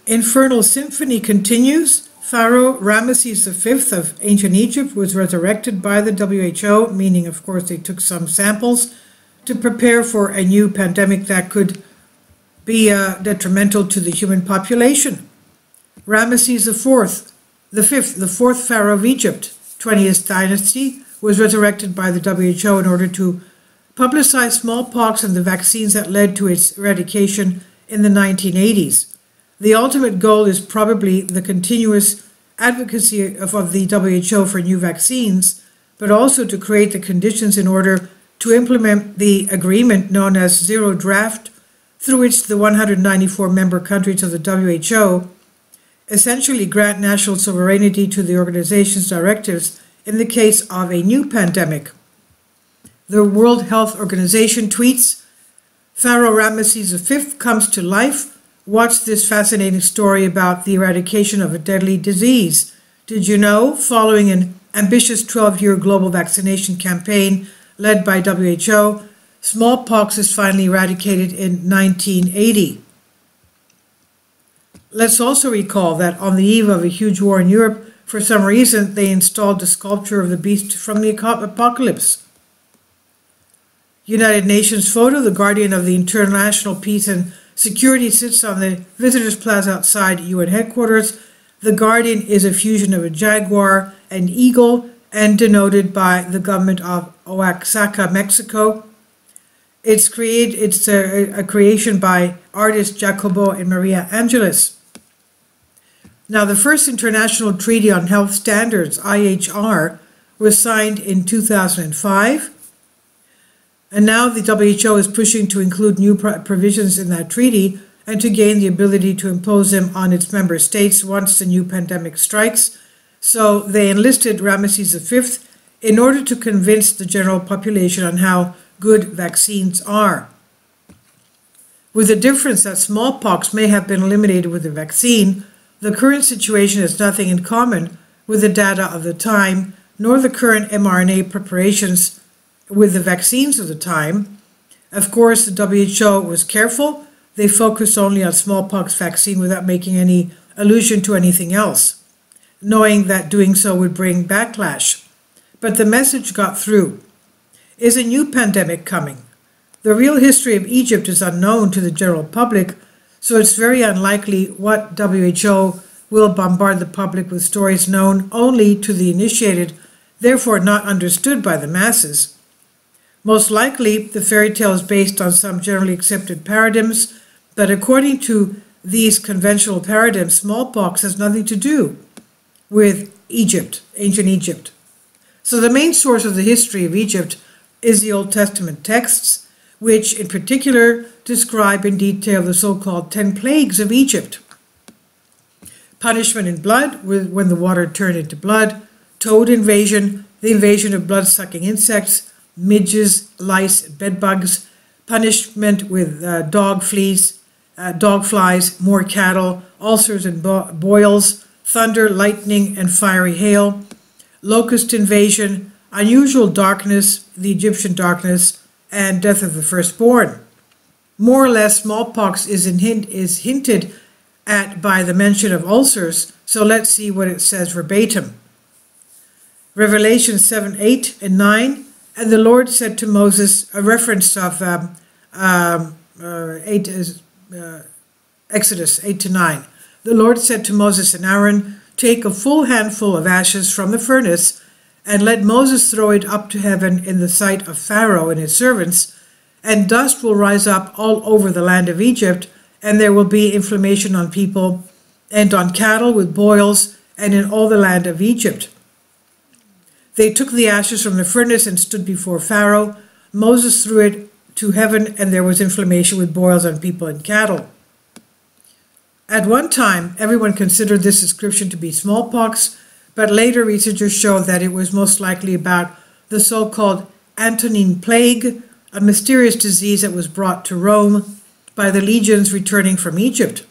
Infernal Symphony continues. Pharaoh Ramses-V of ancient Egypt was resurrected by the WHO, meaning, of course, they took some samples to prepare for a new pandemic that could be detrimental to the human population. Ramses IV, the fourth Pharaoh of Egypt, 20th dynasty, was resurrected by the WHO in order to publicize smallpox and the vaccines that led to its eradication in the 1980s. The ultimate goal is probably the continuous advocacy of the WHO for new vaccines, but also to create the conditions in order to implement the agreement known as Zero Draft, through which the 194 member countries of the WHO essentially grant national sovereignty to the organization's directives in the case of a new pandemic. The World Health Organization tweets, Pharaoh Ramses V comes to life. Watch this fascinating story about the eradication of a deadly disease. Did you know, following an ambitious 12-year global vaccination campaign led by WHO, smallpox is finally eradicated in 1980. Let's also recall that on the eve of a huge war in Europe, for some reason, they installed the sculpture of the beast from the apocalypse. United Nations photo, the guardian of the international peace and security sits on the visitors' plaza outside UN headquarters. The guardian is a fusion of a jaguar and eagle and denoted by the government of Oaxaca, Mexico. It's a creation by artists Jacobo and Maria Angeles. Now, the first International Treaty on Health Standards, IHR, was signed in 2005. And now the WHO is pushing to include new provisions in that treaty and to gain the ability to impose them on its member states once the new pandemic strikes. So they enlisted Ramses V in order to convince the general population on how good vaccines are. With the difference that smallpox may have been eliminated with the vaccine, the current situation has nothing in common with the data of the time, nor the current mRNA preparations with the vaccines of the time. Of course, the WHO was careful. They focused only on smallpox vaccine without making any allusion to anything else, knowing that doing so would bring backlash. But the message got through. Is a new pandemic coming? The real history of Egypt is unknown to the general public, so it's very unlikely what WHO will bombard the public with stories known only to the initiated, therefore not understood by the masses. Most likely, the fairy tale is based on some generally accepted paradigms, but according to these conventional paradigms, smallpox has nothing to do with Egypt, ancient Egypt. So the main source of the history of Egypt is the Old Testament texts, which in particular describe in detail the so-called 10 plagues of Egypt. Punishment in blood, when the water turned into blood, toad invasion, the invasion of blood-sucking insects, midges, lice, bedbugs, punishment with dog flies, more cattle, ulcers and boils, thunder, lightning, and fiery hail, locust invasion, unusual darkness, the Egyptian darkness, and death of the firstborn. More or less, smallpox is hinted at by the mention of ulcers, so let's see what it says verbatim. Revelation 7, 8, and 9, and the Lord said to Moses, a reference of Exodus 8 to 9. The Lord said to Moses and Aaron, take a full handful of ashes from the furnace, and let Moses throw it up to heaven in the sight of Pharaoh and his servants, and dust will rise up all over the land of Egypt, and there will be inflammation on people and on cattle with boils, and in all the land of Egypt. They took the ashes from the furnace and stood before Pharaoh. Moses threw it to heaven, and there was inflammation with boils on people and cattle. At one time, everyone considered this description to be smallpox, but later researchers showed that it was most likely about the so-called Antonine Plague, a mysterious disease that was brought to Rome by the legions returning from Egypt.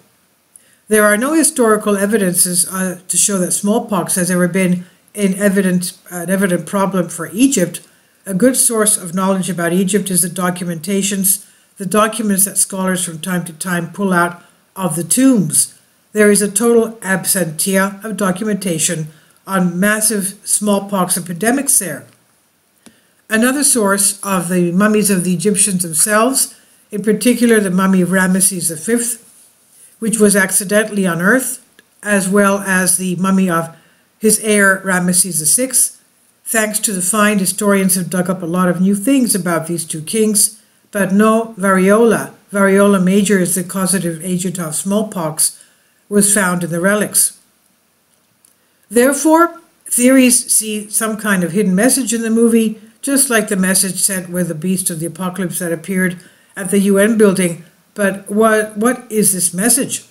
There are no historical evidences to show that smallpox has ever been an evident problem for Egypt. A good source of knowledge about Egypt is the documents that scholars from time to time pull out of the tombs. there is a total absentia of documentation on massive smallpox epidemics there. Another source of the mummies of the Egyptians themselves, in particular the mummy of Ramses-V, which was accidentally unearthed, as well as the mummy of his heir Ramses-VI. Thanks to the find, historians have dug up a lot of new things about these two kings, but no variola. Variola major is the causative agent of smallpox, was found in the relics. Therefore, theories see some kind of hidden message in the movie, just like the message sent with the Beast of the Apocalypse that appeared at the UN building. But what is this message?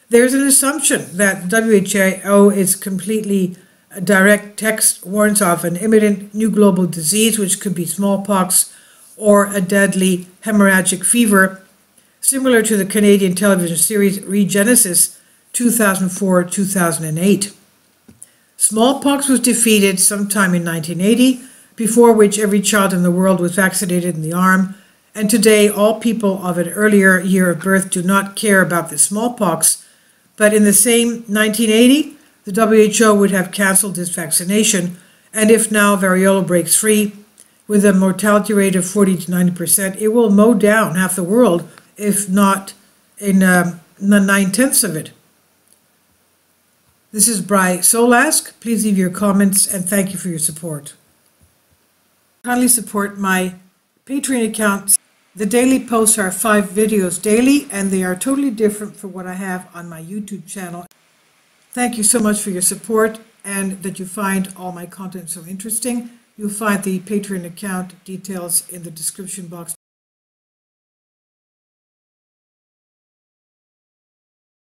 There's an assumption that WHO is completely direct text warns of an imminent new global disease, which could be smallpox or a deadly hemorrhagic fever, similar to the Canadian television series Regenesis 2004-2008. Smallpox was defeated sometime in 1980, before which every child in the world was vaccinated in the arm, and today all people of an earlier year of birth do not care about the smallpox, but in the same 1980, the WHO would have cancelled this vaccination, and if now variola breaks free, with a mortality rate of 40 to 90%, it will mow down half the world, if not in 9/10 of it. This is Bry Solask. Please leave your comments, and thank you for your support. Kindly support my Patreon account. The daily posts are 5 videos daily, and they are totally different from what I have on my YouTube channel. Thank you so much for your support and that you find all my content so interesting. You'll find the Patreon account details in the description box